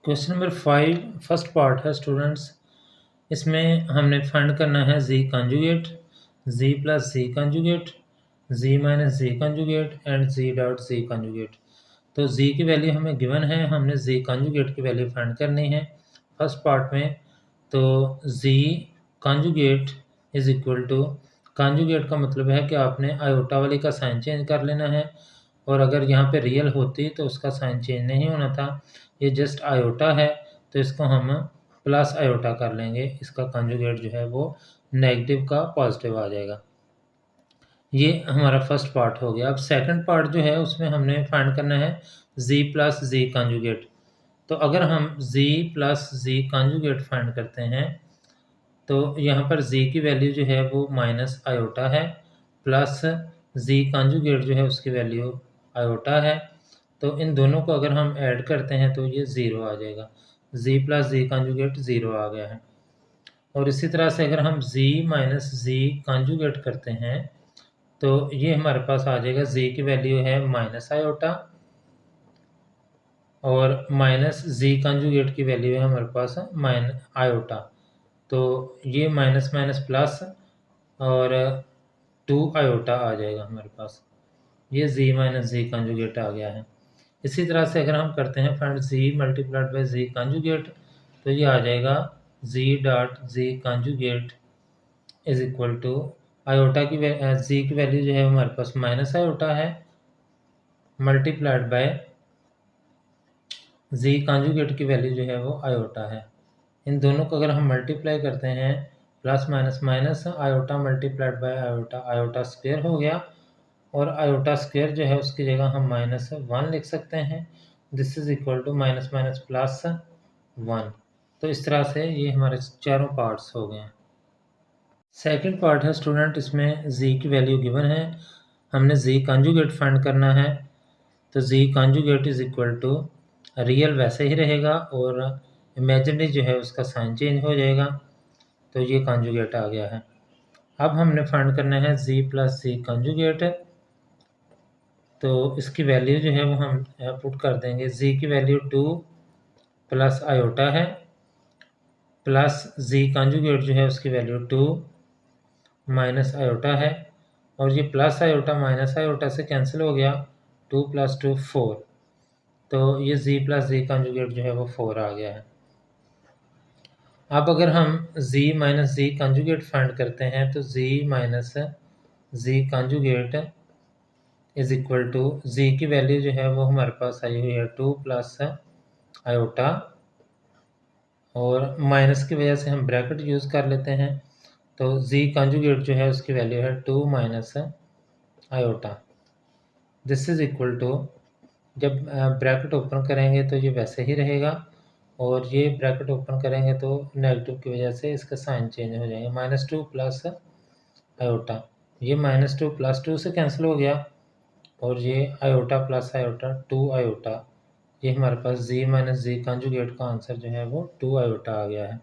Question number 5 first part है students. इसमें हमने फाइंड करना है z conjugate, z plus z conjugate, z minus z conjugate and z dot z conjugate. तो z की value हमें गिवन है, हमने z कंजुगेट की वैल्यू फाइंड करनी है फर्स्ट पार्ट में। तो z conjugate is equal to, conjugate का मतलब है कि आपने आयोटा वाली का साइन चेंज कर लेना है, और अगर यहाँ पे रियल होती तो उसका साइन चेंज नहीं होना था। ये जस्ट आयोटा है तो इसको हम प्लस आयोटा कर लेंगे, इसका कंजुगेट जो है वो नेगेटिव का पॉजिटिव आ जाएगा। ये हमारा फर्स्ट पार्ट हो गया। अब सेकंड पार्ट जो है उसमें हमने फाइंड करना है z प्लस z कंजुगेट। तो अगर हम z plus z conjugate find करते हैं तो यहाँ पर z की वैल्यू जो है वो माइनस आयोटा है, प्लस z कंजुगेट जो है उसकी वैल्यू आयोटा है। तो इन दोनों को अगर हम ऐड करते हैं तो ये ज़ीरो आ जाएगा, z plus z conjugate zero आ गया है। और इसी तरह से अगर हम z माइनस z कंजुगेट करते हैं तो ये हमारे पास आ जाएगा, z की वैल्यू है माइनस आयोटा और माइनस z कंजुगेट की वैल्यू है हमारे पास माइनस आयोटा। तो ये माइनस माइनस प्लस और 2 आयोटा आ जाएगा हमारे पास, ये z माइनस z कंजुगेट आ गया है। इसी तरह से अगर हम करते हैं find z multiplied by z conjugate तो ये आ जाएगा z dot z conjugate is equal to, iota की z की वैल्यू जो है हमारे पास माइनस आयोटा है, मल्टीप्लाइड बाय z कंजुगेट की वैल्यू जो है वो आयोटा है। इन दोनों को अगर हम मल्टीप्लाई करते हैं, plus minus minus iota multiplied bye iota, iota square हो गया, और आयोटा स्क्वायर जो है उसकी जगह हम माइनस 1 लिख सकते हैं। This is equal to minus minus plus 1। तो इस तरह से ये हमारे चारों पार्ट्स हो गए हैं। सेकंड पार्ट है स्टूडेंट, इसमें z की वैल्यू गिवन है, हमने z कंजुगेट फाइंड करना है। तो z conjugate is equal to, real वैसे ही रहेगा और इमेजिनरी जो है उसका साइन चेंज हो जाएगा। तो ये कंजुगेट आ गया है। अब हमने फाइंड करना है z प्लस z कंजुगेट। तो इसकी वैल्यू जो है वो हम पुट कर देंगे, z की वैल्यू 2 प्लस आयोटा है, प्लस z कंजुगेट जो है उसकी वैल्यू 2 माइनस आयोटा है, और ये प्लस आयोटा माइनस आयोटा से कैंसिल हो गया, 2 प्लस 2 4। तो ये z प्लस z कंजुगेट जो है वो 4 आ गया है। अब अगर हम z minus z conjugate find करते हैं तो z minus z conjugate is equal to, z की वैल्यू जो है वो हमारे पास आई हुई है 2 प्लस आयोटा, और माइनस की वजह से हम ब्रैकेट यूज़ कर लेते हैं। तो z कंजुगेट जो है उसकी वैल्यू है 2 minus iota. This is equal to, जब ब्रैकेट ओपन करेंगे तो ये वैसे ही रहेगा, और ये ब्रैकेट ओपन करेंगे तो नेगेटिव की वजह से इसका साइन चेंज हो जाएगा, माइनस 2 प्लस आयोटा। ये माइनस 2 प्लस 2 से कैंसिल हो गया, और ये आयोटा प्लस आयोटा 2 आयोटा। ये हमारे पास z माइनस z कंजुगेट का आंसर जो है वो 2 आयोटा आ गया है।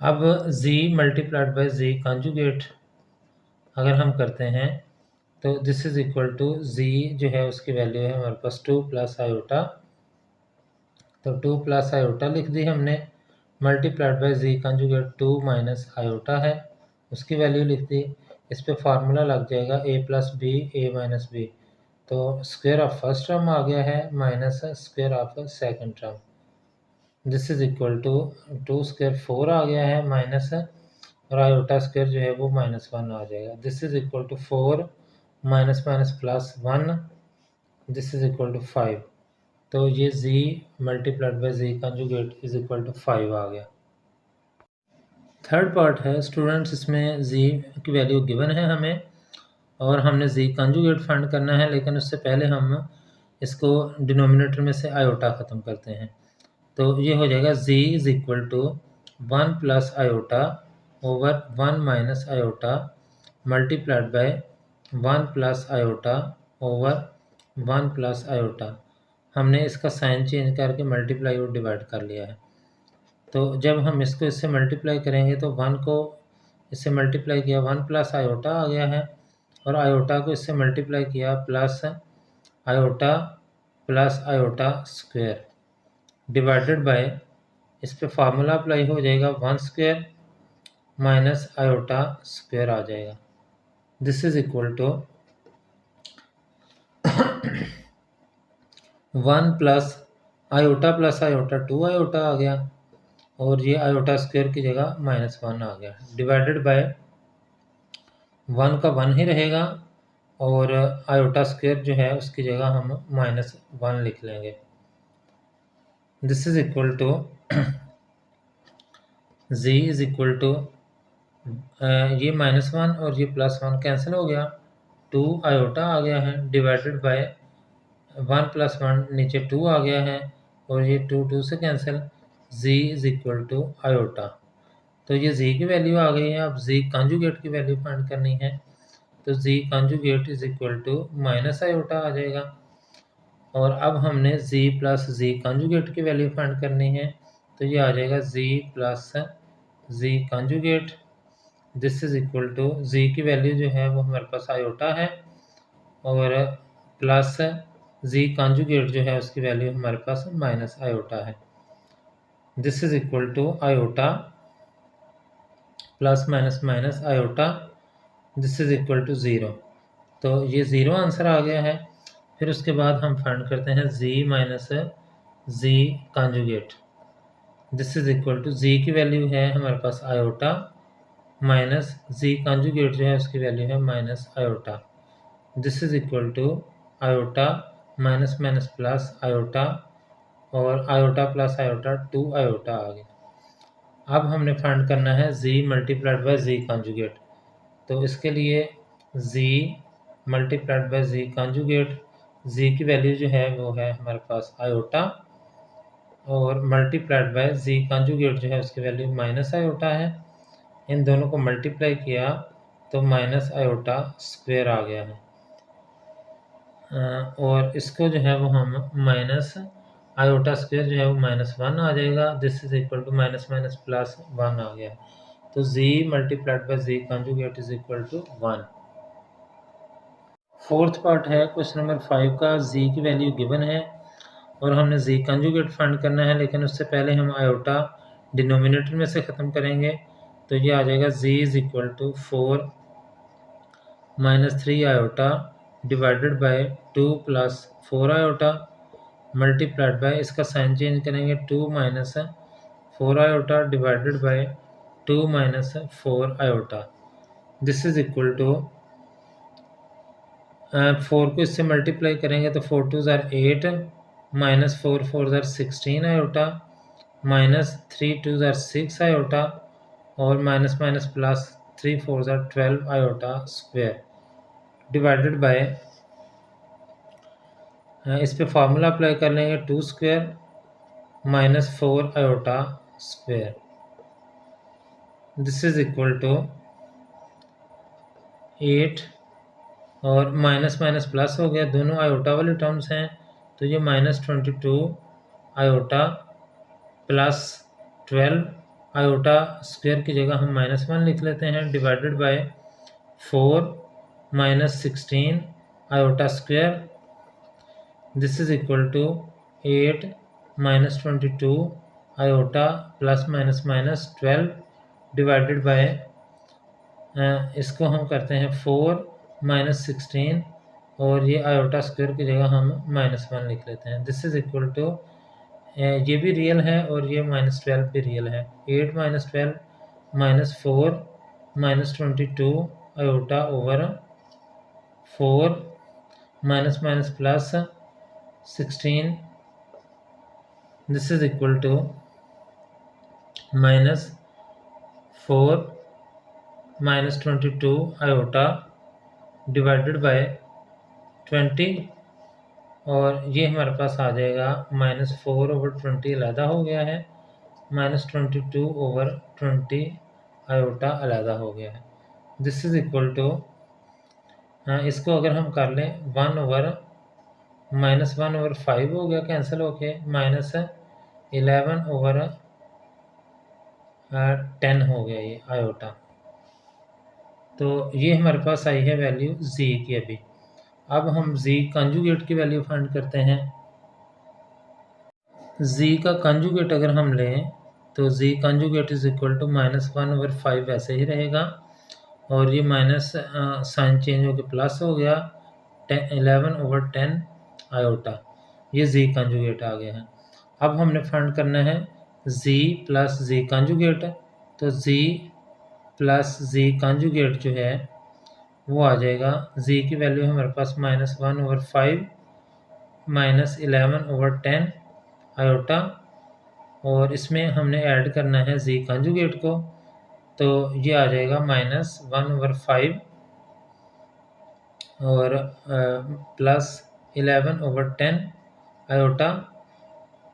अब z multiplied by z conjugate अगर हम करते हैं तो this is equal to, z जो है उसकी वैल्यू है हमारे पास 2 प्लस आयोटा। तो 2 प्लस आयोटा लिख दी हमने, multiplied by z conjugate 2 minus iota है, उसकी वैल्यू लिख दी। इस पे फार्मूला लग जाएगा a plus b a minus b. तो स्क्वायर ऑफ फर्स्ट टर्म आ गया है minus square of second term. This is equal to 2 square 4 आ गया है, माइनस और आयोटा स्क्वायर जो है वो माइनस 1 आ जाएगा। This is equal to 4 minus minus plus 1, this is equal to 5। तो ये z multiplied by z conjugate is equal to 5 आ गया। थर्ड पार्ट है स्टूडेंट्स, इसमें z की वैल्यू गिवन है हमें, और हमने z कंजुगेट फाइंड करना है, लेकिन उससे पहले हम इसको डिनोमिनेटर में से आयोटा ख़त्म करते हैं। तो ये हो जाएगा z is equal to 1 plus iota over 1 minus iota multiplied by 1 plus iota over 1 plus iota. हमने इसका साइन चेंज करके मल्टीप्लाई और डिवाइड कर लिया है। तो जब हम इसको इससे मल्टीप्लाई करेंगे तो 1 को इससे मल्टीप्लाई किया 1 प्लस आयोटा आ गया है, और आयोटा को इससे मल्टीप्लाई किया plus iota square. Divided by, इस पे फार्मूला अप्लाई हो जाएगा 1 स्क्वायर माइनस आयोटा स्क्वायर आ जाएगा। This is equal to 1 plus iota 2 iota आ गया, और ये आयोटा स्क्वायर की जगह -1 आ गया, डिवाइडेड बाय 1 का 1 ही रहेगा, और आयोटा स्क्वायर जो है उसकी जगह हम -1 लिख लेंगे। This is equal to z is equal to ये -1 और ये +1 कैंसिल हो गया, 2 आयोटा आ गया है, डिवाइडेड बाय 1 + 1 नीचे 2 आ गया है, और ये 2 से cancel, z is equal to iota. तो ये z की वैल्यू आ गई है। अब z कॉन्जुगेट की वैल्यू फाइंड करनी है, तो z conjugate is equal to minus iota आ जाएगा। और अब हमने z प्लस z कॉन्जुगेट की वैल्यू फाइंड करनी है, तो ये आ जाएगा z plus z conjugate. This is equal to z की वैल्यू जो है वो हमारे पास आयोटा है, और प्लस z कॉन्जुगेट जो है उसकी वैल्यू हमारे पास माइनस आयोटा है। This is equal to iota plus minus minus iota, this is equal to 0। तो ये 0 आंसर आ गया है। फिर उसके बाद हम फाइंड करते हैं z minus z conjugate. This is equal to z की वैल्यू है हमारे पास आयोटा, माइनस z कॉन्जुगेट जो है उसकी वैल्यू है minus iota. This is equal to iota minus minus plus iota, और आयोटा प्लस आयोटा 2 आयोटा आ गया। अब हमने फाइंड करना है z multiplied by z conjugate. तो इसके लिए z multiplied by z conjugate, z की वैल्यू जो है वो है हमारे पास आयोटा, और मल्टीप्लाइड बाय z कॉन्जुगेट जो है उसकी वैल्यू माइनस आयोटा है। इन दोनों को मल्टीप्लाई किया तो माइनस आयोटा स्क्वायर आ गया है, और इसको जो है वो हम माइनस आयोटा स्क्वायर जो है वो -1 आ जाएगा। This is equal to minus minus plus 1 आ गया। तो z multiplied by z conjugate is equal to 1। Fourth part है क्वेश्चन नंबर 5 का। z की वैल्यू गिवन है और हमने z कॉन्जुगेट फाइंड करना है, लेकिन उससे पहले हम आयोटा डिनोमिनेटर में से ख़त्म करेंगे। तो ये आ जाएगा z is equal to 4 -3 iota divided by 2 + 4 iota multiplied by, इसका साइन चेंज करेंगे, 2 - 4 iota divided by 2 - 4 iota. This is equal to 4 को इससे मल्टीप्लाई करेंगे तो 4 2 ज़ार 8 -4 4 ज़ार 16 आयोटा, -3 2 ज़ार 6 आयोटा, और माइनस माइनस प्लस 3 4 ज़ार 12 आयोटा स्क्वायर, डिवाइडेड बाय, इस पे फार्मूला अप्लाई कर लेंगे, 2 square -4 iota square. This is equal to 8, और माइनस माइनस प्लस हो गया, दोनों आयोटा वाले टर्म्स हैं, तो ये -22 आयोटा प्लस 12 आयोटा स्क्वायर की जगह हम -1 लिख लेते हैं, divided by 4 -16 iota square. This is equal to 8 -22 iota plus minus minus 12 divided by, इसको हम करते हैं 4 -16, और ये आयोटा स्क्वायर की जगह हम -1 लिख लेते हैं। दिस इज इक्वल टू, ये भी रियल है और ये -12 भी रियल है, 8 -12 -4 -22 iota over 4 minus minus plus 16, this is equal to -4 -22 iota divided by 20, और ये हमारे पास आ जाएगा -4/20 अलहदा हो गया है, -22/20 आयोटा अलहदा हो गया है। दिस इज इक्वल टू, इसको अगर हम कर लें, -1/5 हो गया कैंसिल होके, -11/10 हो गया ये आयोटा। तो ये हमारे पास आई है वैल्यू z की। अभी अब हम z कॉन्जुगेट की वैल्यू फाइंड करते हैं। z का कंजुगेट अगर हम लें तो z conjugate is equal to -1/5 ऐसे ही रहेगा, और ये माइनस साइन चेंज होकर प्लस हो गया 11/10 आयोटा, ये z कंजुगेट आ गया है। अब हमने फाइंड करना है z प्लस z कंजुगेट, तो z प्लस z कंजुगेट जो है वो आ जाएगा, z की वैल्यू है हमारे पास -1/5 -11/10 आयोटा, और इसमें हमने ऐड करना है z कंजुगेट को, तो ये आ जाएगा -1/5 और प्लस 11/10 आयोटा।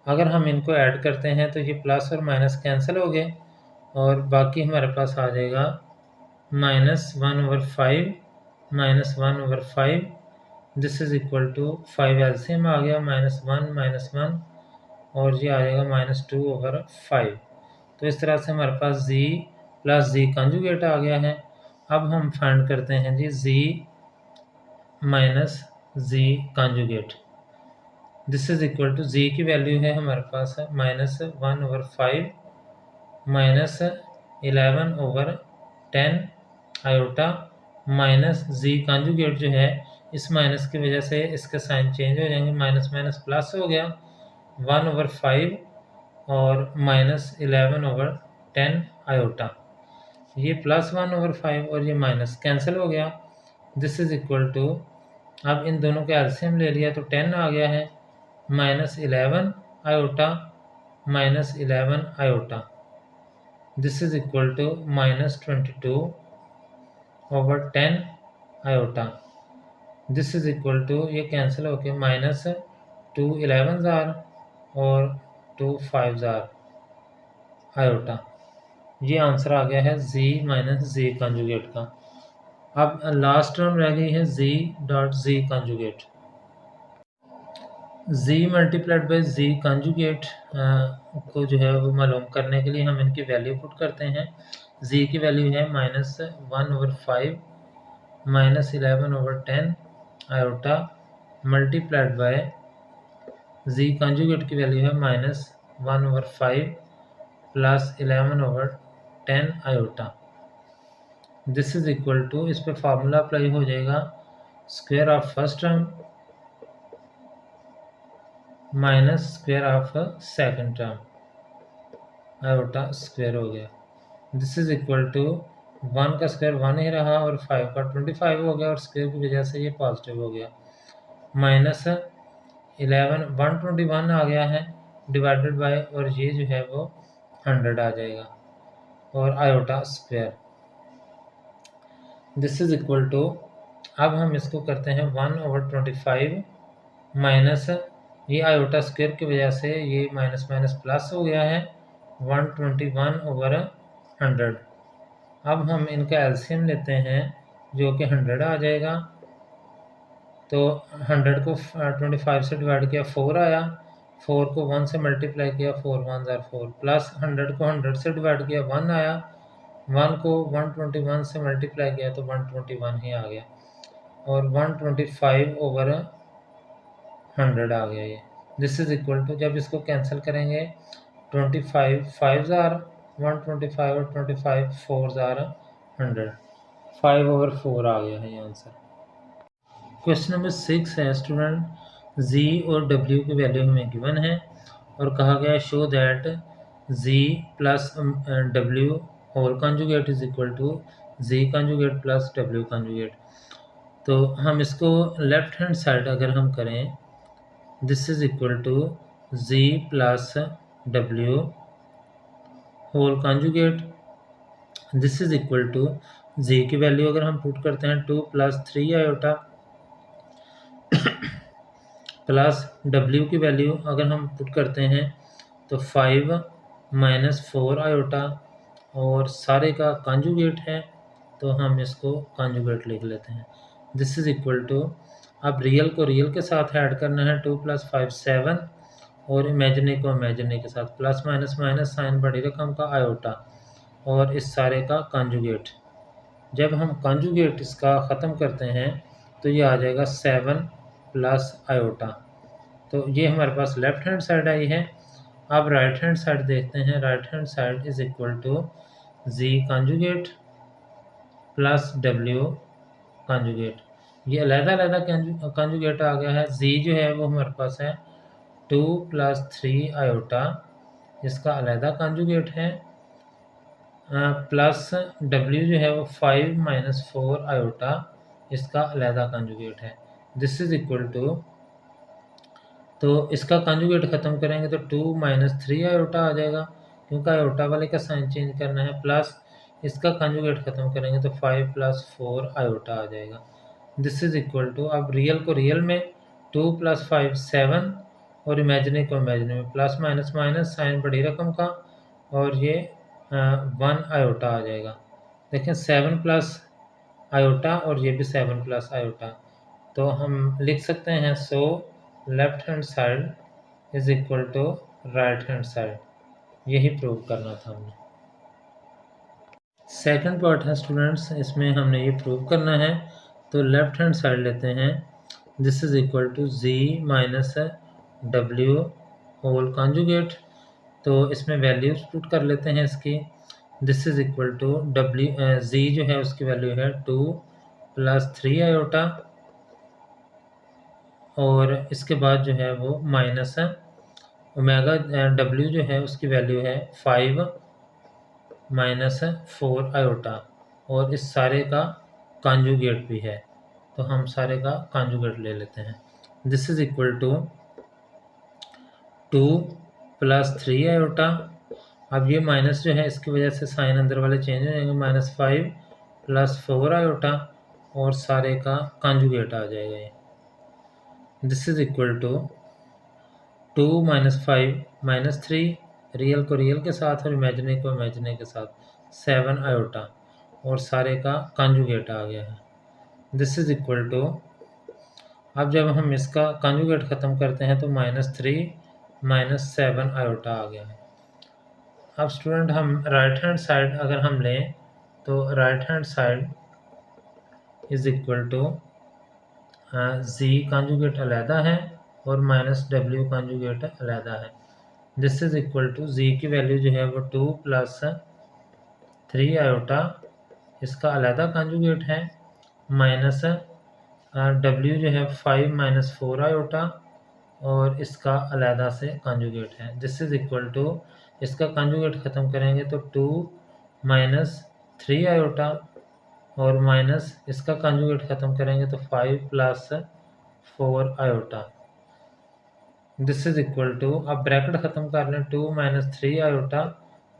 अगर हम इनको ऐड करते हैं तो ये प्लस और माइनस कैंसिल हो गए, और बाकी हमारे पास आ जाएगा -1/5 -1/5, this is equal to 5 LCM आ गया, -1 और ये आ जाएगा -2/5। तो इस तरह से हमारे पास z प्लस z कंजुगेट आ गया है। अब हम फाइंड करते हैं z z minus z conjugate, this is equal to z की वैल्यू है हमारे पास -1/5 -11/10 आयोटा, माइनस z कंजुगेट जो है इस माइनस की वजह से इसके साइन चेंज हो जाएंगे, माइनस माइनस प्लस हो गया 1/5 और -11/10 आयोटा, ये +1/5 और ये माइनस कैंसिल हो गया, दिस इज इक्वल टू, अब इन दोनों का एलसीएम ले लिया तो 10 आ गया है, -11 iota -11 iota, this is equal to -22/10 iota, this is equal to, ये कैंसिल होके -2 11 और 2 5 आयोटा, ये आंसर आ गया है z माइनस z कंजुगेट का। अब लास्ट टर्म रह गई है z dot z conjugate, z multiplied by z conjugate को जो है वो मालूम करने के लिए हम इनकी वैल्यू पुट करते हैं। z की वैल्यू है -1/5 -11/10 iota multiplied by z conjugate की वैल्यू है -1/5 plus 11/10 iota, this is equal to, इस पे फार्मूला अप्लाई हो जाएगा, square of first term minus square of second term, iota square हो गया, दिस इज इक्वल टू 1 का स्क्वायर 1 ही रहा और 5 का 25 हो गया, और स्क्वायर की वजह से ये पॉजिटिव हो गया, -121 आ गया है डिवाइडेड बाय, और ये जो है वो 100 आ जाएगा, और iota square, this is equal to, अब हम इसको करते हैं 1/25 माइनस, ये आयोटा स्क्वायर की वजह से ये माइनस माइनस प्लस हो गया है 121/100। अब हम इनका एलसीएम लेते हैं जो कि 100 आ जाएगा, तो 100 को 25 से डिवाइड किया 4 आया, 4 को 1 से मल्टीप्लाई किया 4 1 4, प्लस 100 को 100 से डिवाइड किया 1 आया, 1 को 121 से मल्टीप्लाई किया तो 121 ही आ गया, और 125/100 आ गया ये, दिस इज इक्वल टू, जब इसको कैंसिल करेंगे 25 5 125 और 25 4 100, 5/4 आ गया है ये आंसर। क्वेश्चन नंबर 6 है स्टूडेंट, z और w की वैल्यू हमें गिवन है और कहा गया show that z plus w whole conjugate is equal to z conjugate plus w conjugate. तो हम इसको लेफ्ट हैंड साइड अगर हम करें, this is equal to z plus w whole conjugate, this is equal to, z की value अगर हम put करते हैं 2 + 3 आयोटा, प्लस w की वैल्यू अगर हम पुट करते हैं तो 5 - 4 आयोटा, और सारे का कंजुगेट है तो हम इसको कंजुगेट लिख लेते हैं, दिस इज इक्वल टू, अब रियल को रियल के साथ ऐड करना है, 2 + 5 7, और इमेजिनरी को इमेजिनरी के साथ, प्लस माइनस माइनस साइन बड़ी रकम का आयोटा, और इस सारे का कंजुगेट, जब हम कंजुगेट इसका ख़त्म करते हैं तो ये आ जाएगा 7 प्लस आयोटा, तो ये हमारे पास लेफ्ट हैंड साइड आई है। अब राइट हैंड साइड देखते हैं। Right hand side is equal to z conjugate plus डब्ल्यू कॉन्जुगेट। ये अलग-अलग कॉन्जुगेट आ गया है। जी जो है वो हमारे पास है 2 + 3 आयोटा, इसका अलहदा कॉन्जुगेट है, प्लस डब्ल्यू जो है वो 5 - 4 आयोटा, इसका अलहदा कॉन्जुगेट है। दिस इज इक्वल टू, तो इसका कॉन्जुगेट ख़त्म करेंगे तो 2 - 3 आयोटा आ जाएगा, क्योंकि आयोटा वाले का साइन चेंज करना है, प्लस इसका कॉन्जुगेट ख़त्म करेंगे तो 5 + 4 आयोटा आ जाएगा। दिस इज इक्वल टू, अब रियल को रियल में 2 + 5 7, और इमेजिनरी को इमेजिनरी में प्लस माइनस माइनस साइन बड़ी रकम का, और ये 1 आयोटा आ जाएगा। देखें 7 प्लस आयोटा और ये भी 7 प्लस आयोटा, तो हम लिख सकते हैं so left hand side is equal to right hand side. यही प्रूव करना था हमने। सेकंड पार्ट है स्टूडेंट्स, इसमें हमने ये प्रूव करना है, तो लेफ्ट हैंड साइड लेते हैं। This is equal to z minus डब्ल्यू होल कॉन्जुगेट, तो इसमें वैल्यूज पुट कर लेते हैं इसकी। दिस इज इक्वल टू डब्ल्यू जी जो है उसकी वैल्यू है 2 + 3 आयोटा, और इसके बाद जो है वो माइनस ओमेगा डब्ल्यू जो है उसकी वैल्यू है 5 - 4 आयोटा, और इस सारे का कॉन्जुगेट भी है, तो हम सारे का कॉन्जुगेट ले लेते हैं। This is equal to 2 + 3 iota, अब ये माइनस जो है इसकी वजह से साइन अंदर वाले चेंज हो जाएंगे, -5 + 4 आयोटा, और सारे का कॉन्जुगेट आ जाएगा ये। This is equal to 2 - 5 - 3, real को रियल के साथ और इमेजिनरी को इमेजिनरी के साथ 7 आयोटा, और सारे का कॉन्जुगेट आ गया है। दिस इज इक्वल टू, अब जब हम इसका कॉन्जुगेट ख़त्म करते हैं तो -3 - 7 आयोटा आ गया है। अब स्टूडेंट हम राइट हैंड साइड अगर हम लें तो right hand side is equal to z conjugate अलहदा है और -डब्ल्यू कॉन्जुगेट अलहदा है। This is equal to z की वैल्यू जो है वो 2 + 3 आयोटा, इसका अलहदा कॉन्जुगेट है, माइनस डब्ल्यू जो है 5 - 4 आयोटा, और इसका अलहदा से कॉन्जुगेट है। दिस इज इक्वल टू, इसका कॉन्जुगेट ख़त्म करेंगे तो 2 - 3 आयोटा, और माइनस इसका कॉन्जुगेट ख़त्म करेंगे तो 5 + 4 iota. This is equal to, अब ब्रैकेट ख़त्म कर लें, 2 - 3 आयोटा,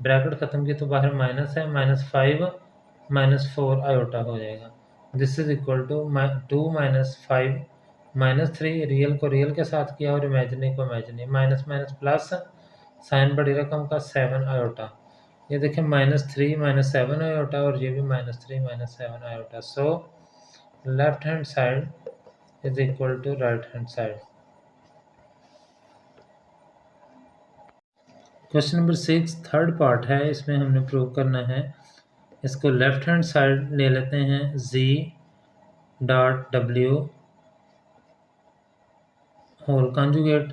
ब्रैकेट ख़त्म की तो बाहर माइनस है, -5 - 4 आयोटा हो जाएगा। This is equal to 2 - 5 - 3, real को रियल के साथ किया और इमेजिनरी को imaginary, minus minus plus, sign बड़ी रकम का 7 आयोटा। ये देखें -3 - 7 आयोटा, और ये भी -3 - 7 iota. So left hand side is equal to right hand side. Question number 6 third part है, इसमें हमने प्रूव करना है। इसको लेफ्ट हैंड साइड ले लेते हैं, जी डॉट डब्ल्यू होल कॉन्जुगेट,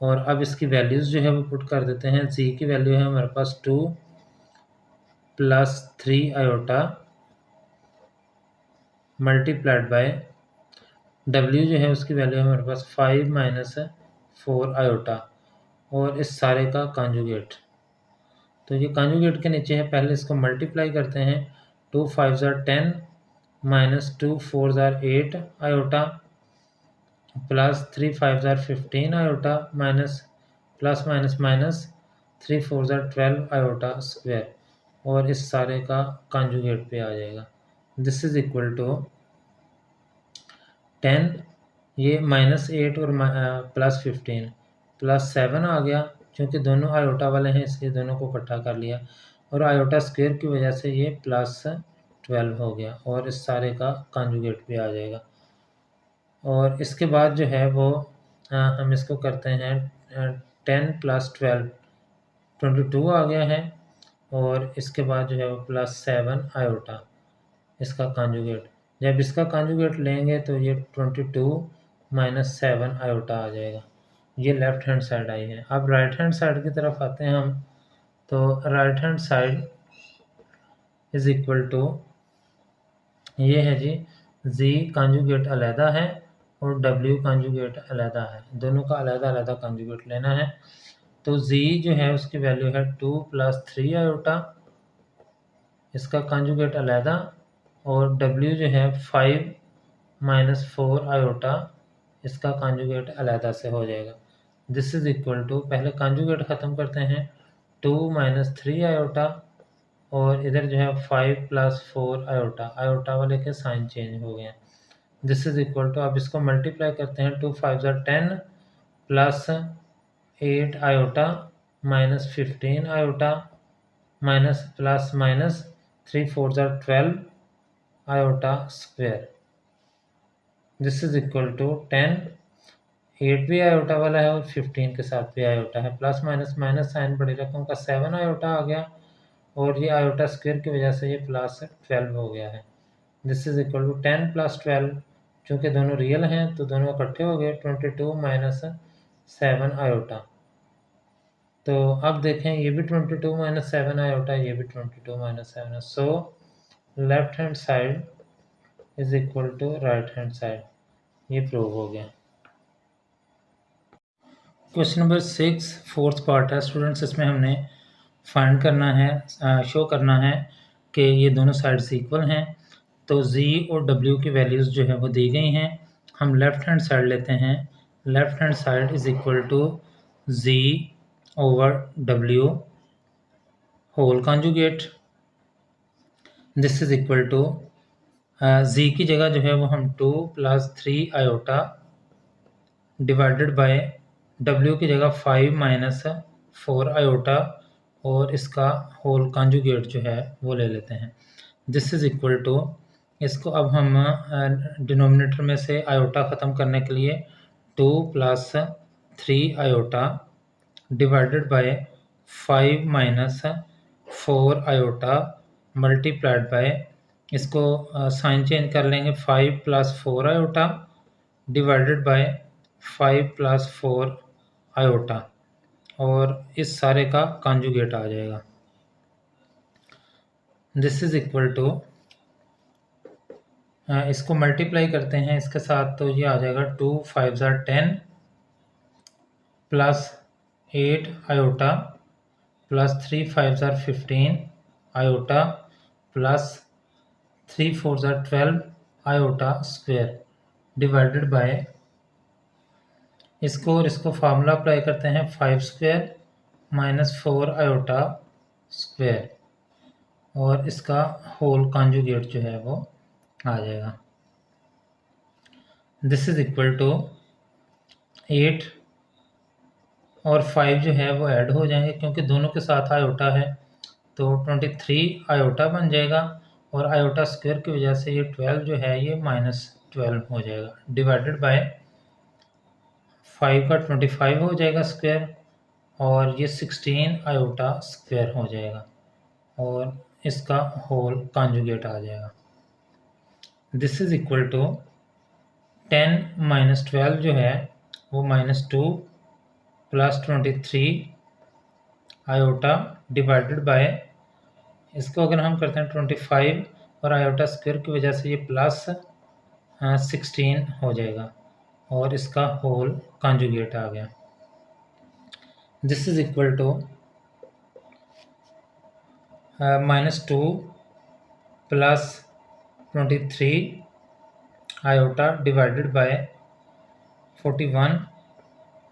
और अब इसकी वैल्यूज़ जो है वो पुट कर देते हैं। जी की वैल्यू है हमारे पास 2 + 3 आयोटा मल्टीप्लाइड बाय डब्ल्यू जो है उसकी वैल्यू है हमारे पास 5 - 4 आयोटा, और इस सारे का कॉन्जुगेट। तो ये कॉन्जुगेट के नीचे है, पहले इसको मल्टीप्लाई करते हैं। 2 × 5 = 10 - 2 × 4 = 8 iota, plus 3 × 5 = 15 iota, minus plus minus minus 3 × 4 = 12 iota square, और इस सारे का कॉन्जुगेट पे आ जाएगा। दिस इज इक्वल टू 10, ये -8 और +15 +7 आ गया, क्योंकि दोनों आयोटा वाले हैं इसलिए दोनों को इकट्ठा कर लिया, और आयोटा स्क्वायर की वजह से ये +12 हो गया, और इस सारे का कॉन्जुगेट भी आ जाएगा। और इसके बाद जो है वो हम इसको करते हैं 10 + 12 22 आ गया है, और इसके बाद जो है वो +7 आयोटा इसका कॉन्जुगेट। जब इसका कॉन्जुगेट लेंगे तो ये 22 - 7 आयोटा आ जाएगा। ये लेफ्ट हैंड साइड आई है। अब राइट हैंड साइड की तरफ आते हैं हम, तो right hand side is equal to, ये है जी z कॉन्जुगेट अलहदा है और w कॉन्जुगेट अलहदा है, दोनों का अलहदा अलहदा कॉन्जुगेट लेना है। तो z जो है उसकी वैल्यू है 2 + 3 आयोटा, इसका कॉन्जुगेट अलहदा, और w जो है 5 - 4 आयोटा, इसका कॉन्जुगेट अलहदा से हो जाएगा। दिस इज इक्वल टू, पहले कॉन्जुगेट ख़त्म करते हैं, 2 - 3 आयोटा, और इधर जो है 5 + 4 आयोटा, आयोटा वाले के साइन चेंज हो गए हैं। दिस इज इक्वल टू, अब इसको मल्टीप्लाई करते हैं, 2 × 5 = 10 plus 8 iota minus 15 iota minus plus minus 3 × 4 = 12 iota square. This is equal to 10, 8 भी आयोटा वाला है और 15 के साथ भी आयोटा है, प्लस माइनस माइनस साइन बड़ी रकम का 7 आयोटा आ गया, और ये आयोटा स्क्वायर की वजह से ये प्लस 12 हो गया है। दिस इज इक्वल टू 10 + 12, चूँकि दोनों रियल हैं तो दोनों इकट्ठे हो गए, 22 - 7 आयोटा। तो अब देखें, ये भी 22 - 7 आयोटा, ये भी 22 - 7 है। So left hand side is equal to right hand side, ये प्रूव हो गया। क्वेश्चन नंबर 6 फोर्थ पार्ट है स्टूडेंट्स, इसमें हमने फाइंड करना है, शो करना है कि ये दोनों साइड्स इक्वल हैं। तो z और w की वैल्यूज़ जो है वो दी गई हैं। हम लेफ़्ट हैंड साइड लेते हैं, left hand side is equal to z over w whole conjugate. This is equal to, z की जगह जो है वो हम 2 + 3 आयोटा डिवाइडेड बाय w की जगह 5 - 4 आयोटा, और इसका होल कॉन्जुगेट जो है वो ले लेते हैं। दिस इज़ इक्वल टू, इसको अब हम डिनोमिनेटर में से आयोटा ख़त्म करने के लिए 2 + 3 iota divided by 5 - 4 iota multiplied bye, इसको साइन चेंज कर लेंगे, 5 + 4 आयोटा डिवाइडेड बाय 5 + 4 आयोटा, और इस सारे का कॉन्जुगेट आ जाएगा। दिस इज़ इक्वल टू, इसको मल्टीप्लाई करते हैं इसके साथ, तो ये आ जाएगा 2 × 5 = 10 plus 8 iota plus 3 × 5 = 15 iota plus 3 × 4 = 12 iota square divided by, इसको और इसको फार्मूला अप्लाई करते हैं, 5² - 4 आयोटा स्क्वायर, और इसका होल कॉन्जुगेट जो है वो आ जाएगा। दिस इज इक्वल टू 8 और 5 जो है वो ऐड हो जाएंगे, क्योंकि दोनों के साथ आयोटा है, तो 23 आयोटा बन जाएगा, और आयोटा स्क्वायर की वजह से ये 12 जो है ये -12 हो जाएगा, डिवाइडेड बाय 5 का 25 हो जाएगा स्क्वायर, और ये 16 आयोटा स्क्वायर हो जाएगा, और इसका होल कॉन्जुगेट आ जाएगा। दिस इज इक्वल टू 10 - 12 जो है वो -2 प्लस 23 आयोटा डिवाइडेड बाय, इसको अगर हम करते हैं 25 और आयोटा स्क्वायर की वजह से ये प्लस 16 हो जाएगा, और इसका होल कॉन्जुगेट आ गया। This is equal to -2 plus 23 iota divided by 41,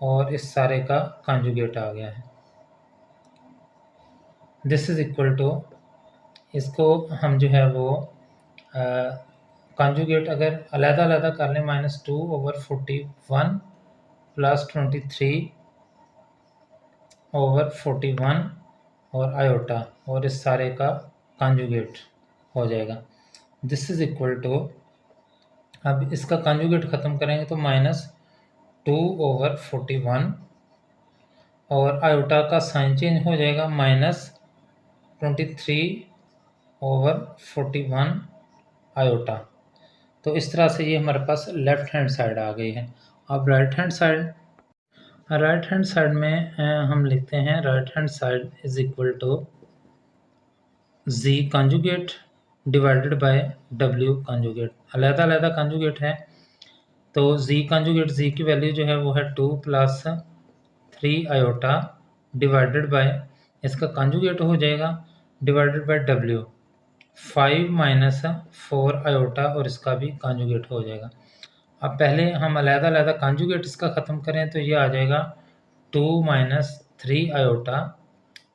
और इस सारे का कॉन्जुगेट आ गया है। दिस इज इक्वल टू, इसको हम जो है वो कॉन्जुगेट अगर अलहदा अलहदा कर लें, -2 ओवर 41 प्लस 23 ओवर 41 और आयोटा, और इस सारे का कॉन्जुगेट हो जाएगा। दिस इज इक्वल टू, अब इसका कॉन्जुगेट ख़त्म करेंगे तो -2 ओवर 41, और आयोटा का साइन चेंज हो जाएगा, -23 ओवर 41 आयोटा। तो इस तरह से ये हमारे पास लेफ़्ट हैंड साइड आ गई है। अब right hand side, right hand side में हम लिखते हैं right hand side is equal to z conjugate divided by w conjugate. अलग अलग कॉन्जुगेट है तो z कॉन्जुगेट z की वैल्यू जो है वो है 2 प्लस 3 आयोटा डिवाइडेड बाय इसका कॉन्जुगेट हो जाएगा divided by w 5 minus 4 iota और इसका भी कॉन्जुगेट हो जाएगा। अब पहले हम अलग-अलग कॉन्जुगेट इसका ख़त्म करें तो ये आ जाएगा 2 minus 3 iota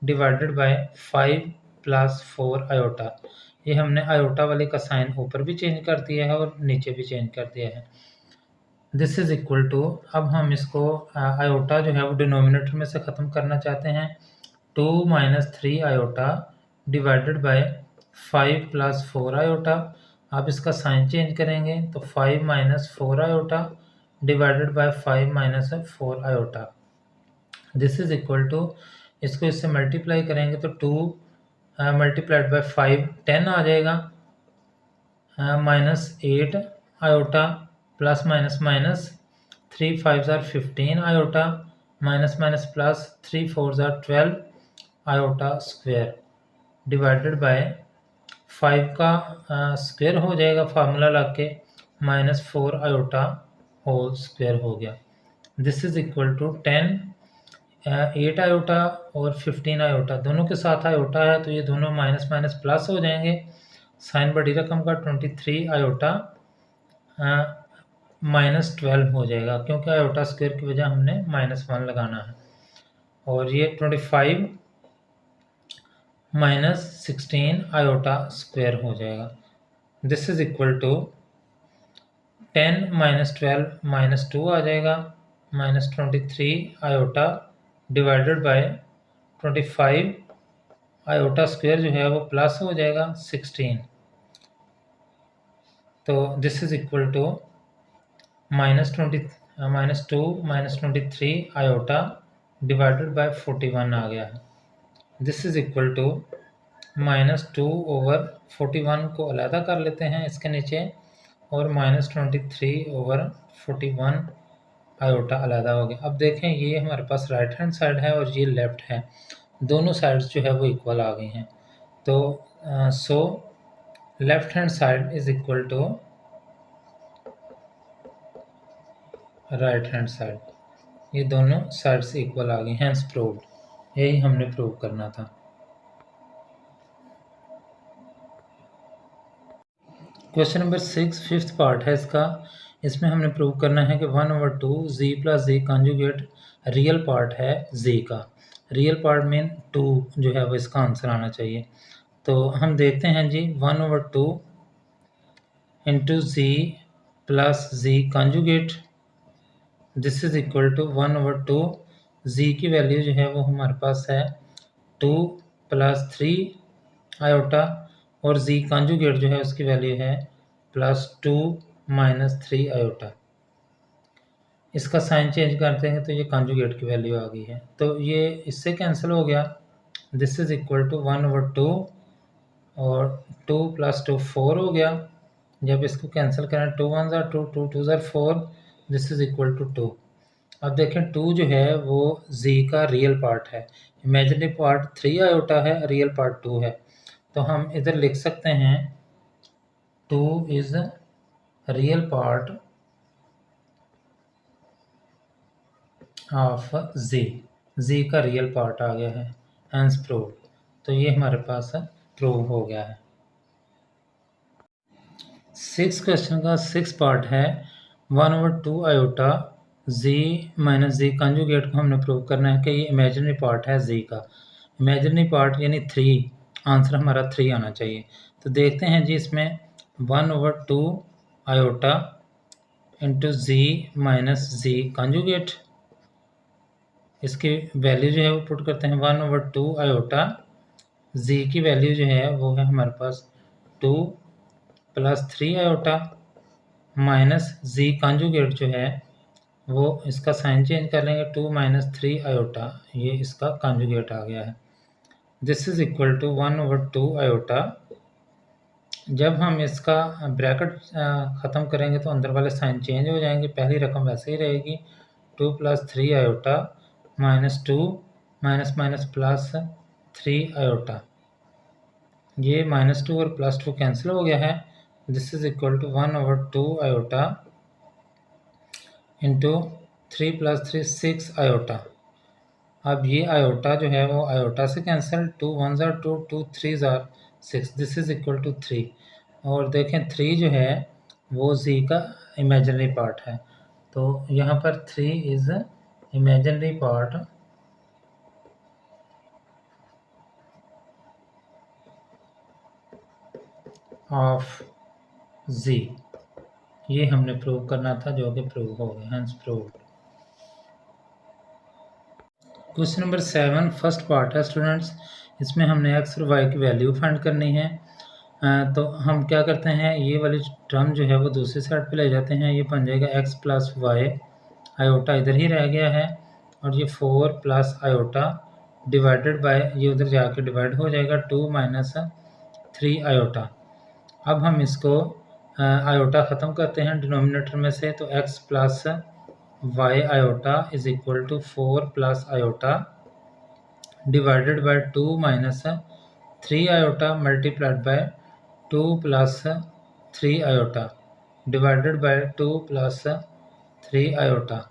divided by 5 plus 4 iota. ये हमने आयोटा वाले का साइन ऊपर भी चेंज कर दिया है और नीचे भी चेंज कर दिया है। दिस इज इक्वल टू, अब हम इसको आयोटा जो है वो डिनोमिनेटर में से ख़त्म करना चाहते हैं। 2 minus 3 iota divided by 5 plus 4 iota. आप इसका साइन चेंज करेंगे तो 5 minus 4 iota divided by 5 minus 4 iota. This is equal to, इसको इससे मल्टीप्लाई करेंगे तो 2 मल्टीप्लाइड बाय 5 10 आ जाएगा, minus 8 iota plus minus minus 3 5 are 15 iota minus minus plus 3 4 are 12 iota square divided by 5 का स्क्वायर हो जाएगा फार्मूला लगा के माइनस 4 आयोटा होल स्क्वायर हो गया। This is equal to 10 8 iota और 15 आयोटा दोनों के साथ आयोटा है तो ये दोनों माइनस माइनस प्लस हो जाएंगे। साइन बड़ी रकम का 23 आयोटा माइनस 12 हो जाएगा क्योंकि आयोटा स्क्वायर की वजह हमने -1 लगाना है। और ये 25 माइनस 16 आयोटा स्क्वायर हो जाएगा। This is equal to 10 minus 12 minus 2 आ जाएगा, minus 23 iota divided by 25 iota square जो है वो प्लस हो जाएगा 16। तो this is equal to minus 2 minus 23 iota divided by 41 आ गया है। This is equal to -2 over 41 को अलहदा कर लेते हैं इसके नीचे और -23 ओवर 41 आयोटा अलहदा हो गया। अब देखें ये हमारे पास राइट हैंड साइड है और ये लेफ्ट है, दोनों साइड्स जो है वो इक्वल आ गई हैं। तो so left hand side is equal to right hand side, ये दोनों साइड्स इक्वल आ गई, हैंस प्रूव्ड। यही हमने प्रूव करना था। क्वेश्चन नंबर 6 फिफ्थ पार्ट है इसका। इसमें हमने प्रूव करना है कि 1/2 z plus z conjugate real part है z का। रियल पार्ट मीन 2 जो है वो इसका आंसर आना चाहिए। तो हम देखते हैं जी 1/2 into z plus z conjugate this is equal to 1/2 z की वैल्यू जो है वो हमारे पास है 2 प्लस 3 आयोटा और z कॉन्जुगेट जो है उसकी वैल्यू है +2 माइनस 3 आयोटा। इसका साइन चेंज कर देंगे तो ये कॉन्जुगेट की वैल्यू आ गई है, तो ये इससे कैंसिल हो गया। दिस इज इक्वल टू 1/2 और 2 + 2 4 हो गया। जब इसको कैंसिल करें 2 1 ज़ा 2 2 2 ज़ा 4 दिस इज इक्वल टू 2। अब देखें 2 जो है वो z का रियल पार्ट है, इमेजिनरी पार्ट 3 आयोटा है, रियल पार्ट 2 है। तो हम इधर लिख सकते हैं 2 is real part of z का रियल पार्ट आ गया है, हैंस प्रूव। तो ये हमारे पास प्रूव हो गया है। 6 क्वेश्चन का 6 पार्ट है 1/2 iota z minus z conjugate को हमने प्रूव करना है कि ये इमेजिनरी पार्ट है z का। इमेजिनरी पार्ट यानी 3, आंसर हमारा 3 आना चाहिए। तो देखते हैं जी इसमें 1/2 iota into z minus z conjugate, इसकी वैल्यू जो है वो पुट करते हैं 1/2 आयोटा z की वैल्यू जो है वो है हमारे पास 2 + 3 आयोटा माइनस z कॉन्जुगेट जो है वो इसका साइन चेंज कर लेंगे 2 - 3 आयोटा, ये इसका कॉन्जुगेट आ गया है। This is equal to 1/2 iota. जब हम इसका ब्रैकेट ख़त्म करेंगे तो अंदर वाले साइन चेंज हो जाएंगे, पहली रकम वैसे ही रहेगी 2 plus 3 iota minus 2 minus minus plus 3 iota. ये -2 और +2 कैंसिल हो गया है। This is equal to 1/2 iota into 3 + 3 6 iota. अब ये आयोटा जो है वो आयोटा से cancel, 2 1s are 2, 2 3s are 6, this is equal to 3। और देखें 3 जो है वो z का इमेजिनरी पार्ट है, तो यहाँ पर 3 is imaginary part of z। ये हमने प्रूव करना था, जो कि प्रूव हो गया, hence proved. Question number 7 first part है स्टूडेंट्स। इसमें हमने x और y की वैल्यू फाइंड करनी है। तो हम क्या करते हैं, ये वाली टर्म जो है वो दूसरी साइड पे ले जाते हैं। ये बन जाएगा x + y, आयोटा इधर ही रह गया है, और ये 4 + आयोटा डिवाइडेड बाय, ये उधर जाके डिवाइड हो जाएगा, 2 - 3 आयोटा। अब हम इसको आयोटा ख़त्म करते हैं डिनोमिनेटर में से, तो x + y iota is equal to 4 + iota divided by 2 - 3 iota multiplied by 2 + 3 iota divided by 2 + 3 iota.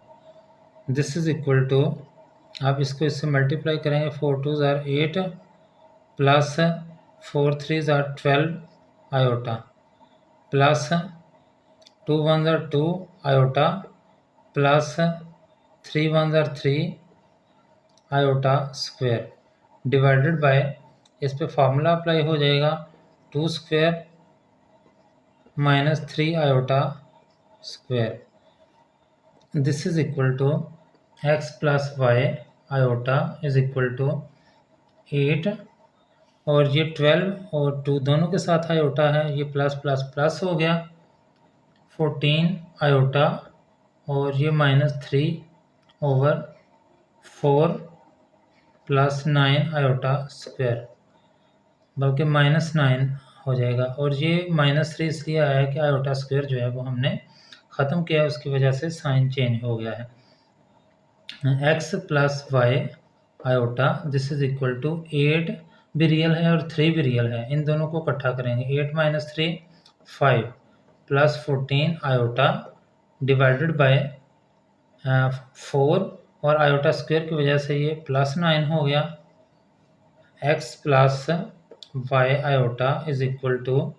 This is equal to, आप इसको इससे मल्टीप्लाई करेंगे, 4 2s are 8 plus 4 3s are 12 iota plus 2 1s are 2 iota plus 3 1s are 3 iota square divided by, इस पे formula apply हो जाएगा, 2 square - 3 iota square. This is equal to x + y iota is equal to 8, और ये 12 और 2 दोनों के साथ आयोटा है, ये प्लस प्लस प्लस हो गया, 14 आयोटा, और ये -3/4 प्लस 9 आयोटा स्क्वायर, बल्कि -9 हो जाएगा। और ये -3 इसलिए आया है कि आयोटा स्क्वायर जो है वो हमने ख़त्म किया है, उसकी वजह से साइन चेंज हो गया है। x + y iota this is equal to 8 भी रियल है और 3 भी रियल है, इन दोनों को इकट्ठा करेंगे, 8 - 3 5 प्लस 14 आयोटा डिवाइडेड बाय 4, और आयोटा स्क्वायर की वजह से ये +9 हो गया। x + y iota is equal to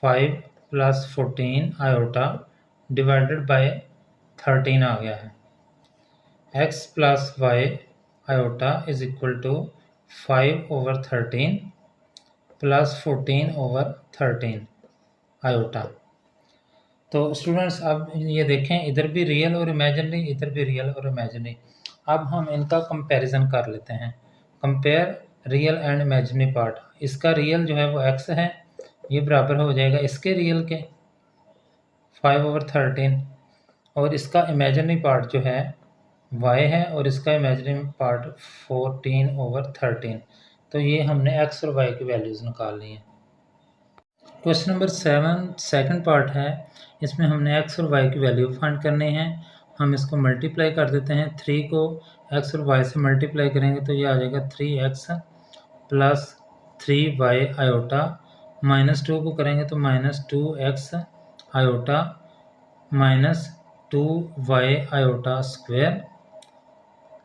5 + 14 iota divided by 13 आ गया है। x + y iota is equal to 5/13 plus 14/13 iota. तो स्टूडेंट्स अब ये देखें, इधर भी रियल और इमेजिनरी, इधर भी रियल और इमेजिनरी। अब हम इनका कंपैरिजन कर लेते हैं, compare real and imaginary part. इसका रियल जो है वो x है, ये बराबर हो जाएगा इसके रियल के 5/13, और इसका इमेजिनरी पार्ट जो है y है, और इसका इमेजिनरी पार्ट 14/13। तो ये हमने x और y की वैल्यूज़ निकाल ली हैं। क्वेश्चन नंबर 7 सेकंड पार्ट है, इसमें हमने x और y की वैल्यू फाइंड करनी है। हम इसको मल्टीप्लाई कर देते हैं, 3 को x और y से मल्टीप्लाई करेंगे तो ये आ जाएगा 3x + 3y आयोटा, -2 को करेंगे तो -2x iota -2y iota square.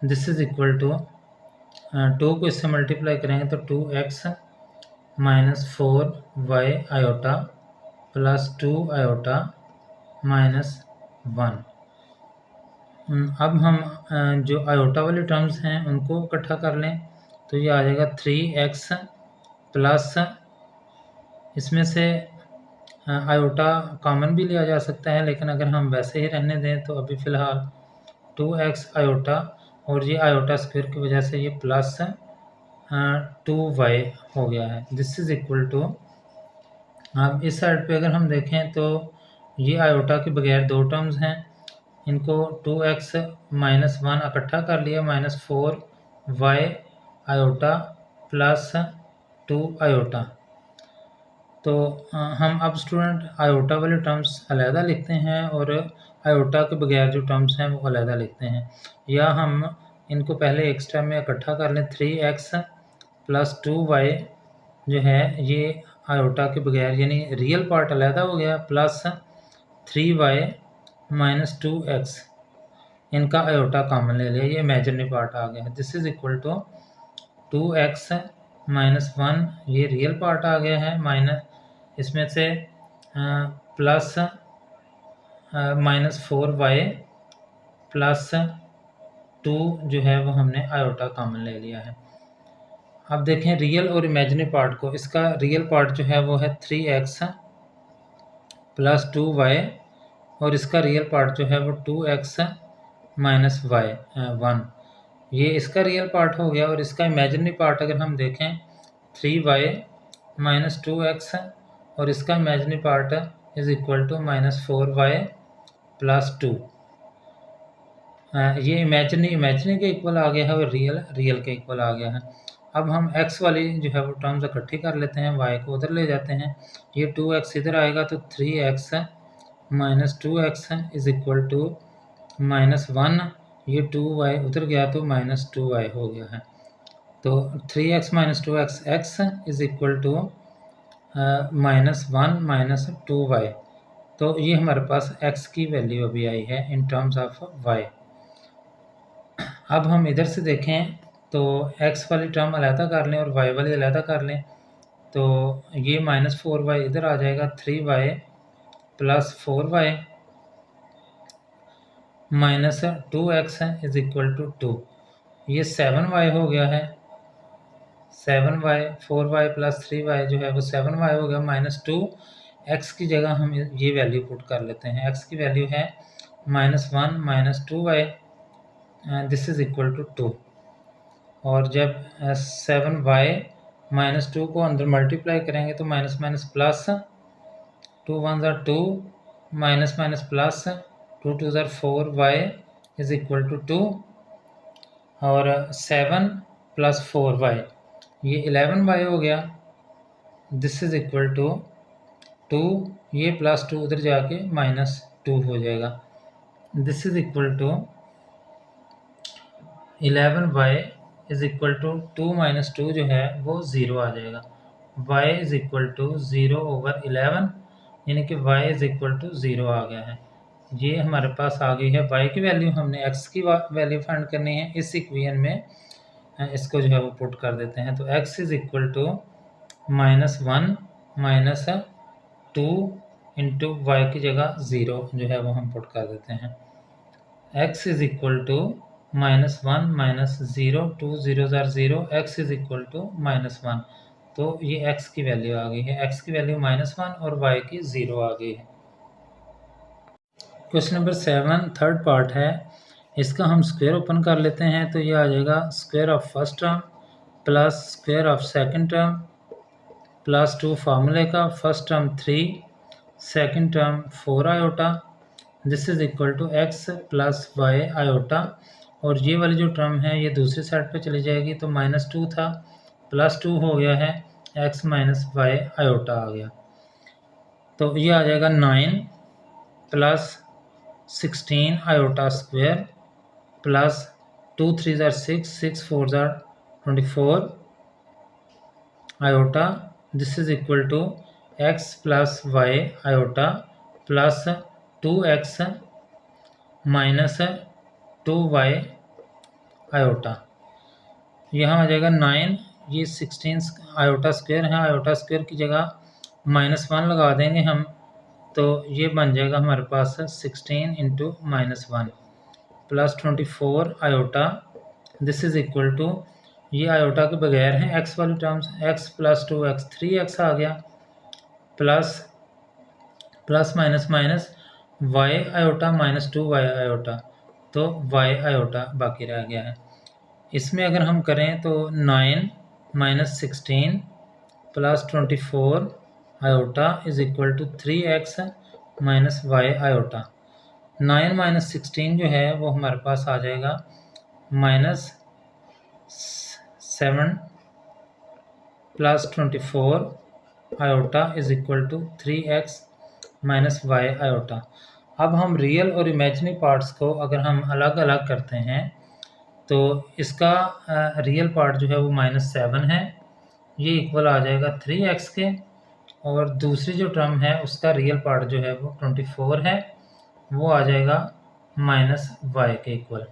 This is equal to 2 को इससे मल्टीप्लाई करेंगे तो 2x -4y iota plus 2 iota -1। अब हम जो आयोटा वाली टर्म्स हैं उनको इकट्ठा कर लें, तो ये आ जाएगा 3x प्लस, इसमें से आयोटा कॉमन भी लिया जा सकता है, लेकिन अगर हम वैसे ही रहने दें तो अभी फ़िलहाल 2x आयोटा, और ये आयोटा स्क्वायर की वजह से ये प्लस 2y हो गया है। दिस इज इक्वल टू, अब इस साइड पे अगर हम देखें तो ये आयोटा के बगैर दो टर्म्स हैं, इनको 2x - 1 इकट्ठा कर लिया, -4y आयोटा प्लस 2 आयोटा। तो हम अब स्टूडेंट आयोटा वाले टर्म्स अलहदा लिखते हैं और आयोटा के बगैर जो टर्म्स हैं वो अलहदा लिखते हैं, या हम इनको पहले एक स्टेप में इकट्ठा कर लें। 3x प्लस 2y जो है ये आयोटा के बगैर यानी रियल पार्ट अलहदा हो गया, प्लस 3y माइनस 2x इनका आयोटा कॉमन ले लिया, ये इमेजिनरी पार्ट आ गया है। This is equal to 2x minus 1 ये रियल पार्ट आ गया है, माइनस इसमें से प्लस माइनस 4y प्लस 2 जो है वो हमने आयोटा कॉमन ले लिया है। अब देखें रियल और इमेजिनरी पार्ट को, इसका रियल पार्ट जो है वो है 3x प्लस 2y और इसका रियल पार्ट जो है वो 2x माइनस y 1, ये इसका रियल पार्ट हो गया। और इसका इमेजिनरी पार्ट अगर हम देखें 3y माइनस 2x और इसका imaginary part is equal to minus 4y plus 2। ये इमेजिनरी के इक्वल आ गया है और रियल के इक्वल आ गया है। अब हम x वाली जो है वो टर्म्स इकट्ठी कर लेते हैं, y को उधर ले जाते हैं, ये 2x इधर आएगा तो 3x minus 2x is equal to minus 1, ये 2y उधर गया तो माइनस 2y हो गया है। तो 3x minus 2x x is equal to minus 1 minus 2y, तो ये हमारे पास x की वैल्यू अभी आई है इन टर्म्स ऑफ y। अब हम इधर से देखें तो x वाली टर्म अलहदा कर लें और y वाली अलहदा कर लें, तो ये माइनस 4y इधर आ जाएगा, 3y plus 4y minus 2x is equal to 2, ये 7y हो गया है। 7y 4y प्लस 3y जो है वो 7y हो गया, माइनस 2 x की जगह हम ये वैल्यू पुट कर लेते हैं, x की वैल्यू है minus 1 minus 2y, this is equal to 2। और जब 7y माइनस 2 को अंदर मल्टीप्लाई करेंगे तो माइनस माइनस प्लस, 2 1 ज़ार 2 माइनस माइनस प्लस 2 2 ज़ार 4y इज इक्वल टू 2 और 7 प्लस 4y ये 11y हो गया, दिस इज इक्वल टू 2, ये प्लस 2 उधर जाके माइनस 2 हो जाएगा, this is equal to 11y is equal to 2 minus 2 जो है वो 0 आ जाएगा, y is equal to 0 over 11 यानी कि y इज इक्वल टू 0 आ गया है। ये हमारे पास आ गई है y की वैल्यू, हमने x की वैल्यू फाइंड करनी है, इस इक्वेशन में इसको जो है वो पुट कर देते हैं। तो x is equal to minus 1 minus 2 into y की जगह 0 जो है वो हम पुट कर देते हैं। x is equal to minus 1 minus 0 2 0 ज़ार 0, x is equal to minus 1, तो ये x की वैल्यू आ गई है, x की वैल्यू माइनस 1 और y की 0 आ गई है। क्वेश्चन नंबर 7 थर्ड पार्ट है, इसका हम स्क्वायर ओपन कर लेते हैं, तो ये आ जाएगा square of first term plus square of second term plus 2 फार्मूले का, first term 3 second term 4 iota, this is equal to x plus y iota, और ये वाली जो टर्म है ये दूसरी साइड पे चली जाएगी, तो माइनस 2 था प्लस 2 हो गया है, x माइनस वाई आयोटा आ गया, तो ये आ जाएगा 9 प्लस 16 आयोटा स्क्वायर प्लस 2 3 ज़ार 6 6 4 ज़ार 24 iota, this is equal to x plus y iota plus 2x minus 2y iota, यहाँ आ जाएगा 9, ये 16 आयोटा स्क्वायर है, आयोटा स्क्वायर की जगह माइनस 1 लगा देंगे हम, तो ये बन जाएगा हमारे पास 16 into minus 1 plus 24 iota, this is equal to, ये आयोटा के बगैर हैं x वाली terms, x plus 2x 3x आ गया, plus plus minus minus y iota minus 2y iota, तो y आयोटा बाकी रह गया है। इसमें अगर हम करें तो 9 minus 16 plus 24 iota is equal to 3x minus y iota, 9 minus 16 जो है वो हमारे पास आ जाएगा minus 7 plus 24 iota is equal to 3x minus y iota. अब हम रियल और इमेजिनरी पार्ट्स को अगर हम अलग अलग करते हैं तो इसका रियल पार्ट जो है वो -7 है, ये इक्वल आ जाएगा 3x के, और दूसरी जो टर्म है उसका रियल पार्ट जो है वो 24 है, वो आ जाएगा -y के इक्वल।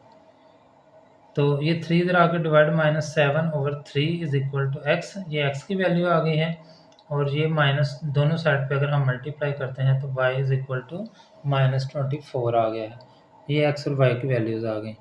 तो ये 3 इधर आके divide -7/3 is equal to x, ये x की वैल्यू आ गई है, और ये माइनस दोनों साइड पे अगर हम मल्टीप्लाई करते हैं तो y इज इक्वल टू -24 आ गया है। ये x और y की वैल्यूज़ आ गई।